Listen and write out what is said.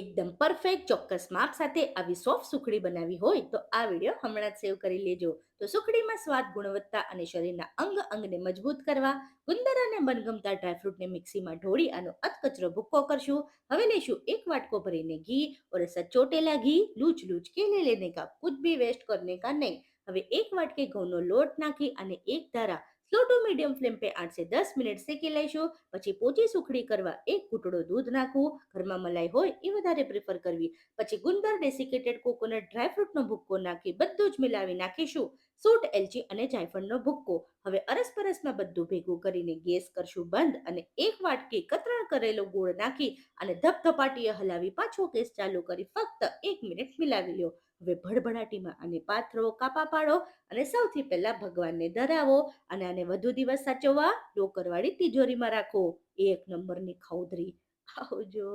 એકદમ પરફેક્ટ ચોક્કસ માપ સાથે આવી સોફ્ટ સુખડી બનાવી હોય તો આ વિડીયો હમણાં જ સેવ કરી લેજો. તો સુખડીમાં સ્વાદ, ગુણવત્તા અને શરીરના અંગને મજબૂત કરવા ગુંદર અને મનગમતા ડ્રાયફ્રૂટને મિક્સીમાં ઢોળી આનો અધકચરો ભૂક્કો કરશું. હવે લેશું એક વાટકો ભરીને ઘી और ऐसा ચોટેલા ઘી લૂજ લૂજ के ले लेने का, कुछ भी वेस्ट करने का नहीं. હવે એક વાટકે ઘઉંનો લોટ નાખી અને એક ધારા સ્લો ટુ મીડિયમ ફ્લેમ पे 8 से 10 મિનિટ શેકી લઈશું. પછી પોચી સુખડી કરવા એક ઘૂંટડો દૂધ નાખવું. ઘરમાં મલાઈ હોય એ વધારે પ્રિફર કરવી. પછી ગુંદર, ડેસિકેટેડ કોકોનટ, ડ્રાયફ્રૂટનો ભૂક્કો નાખી બધું જ મિલાવી નાખીશું સૂટ, એલચી અને જાયફળનો ભૂક્કો. હવે અરસપરસમાં બધું ભેગું કરીને ગેસ કરશું બંધ અને એક વાટકી કતરણ કરેલો ગોળ નાખી અને ધપધપાટીએ હલાવી પાછો ગેસ ચાલુ કરી ફક્ત 1 મિનિટ મિલાવી લ્યો. હવે ભડભડાટીમાં આને પાથરો, કાપા પાડો અને સૌથી પહેલા ભગવાનને ધરાવો અને આને વધુ દિવસ સાચવવા લોકરવાળી તિજોરીમાં રાખો. એક નંબરની ખૌદરી. આવજો.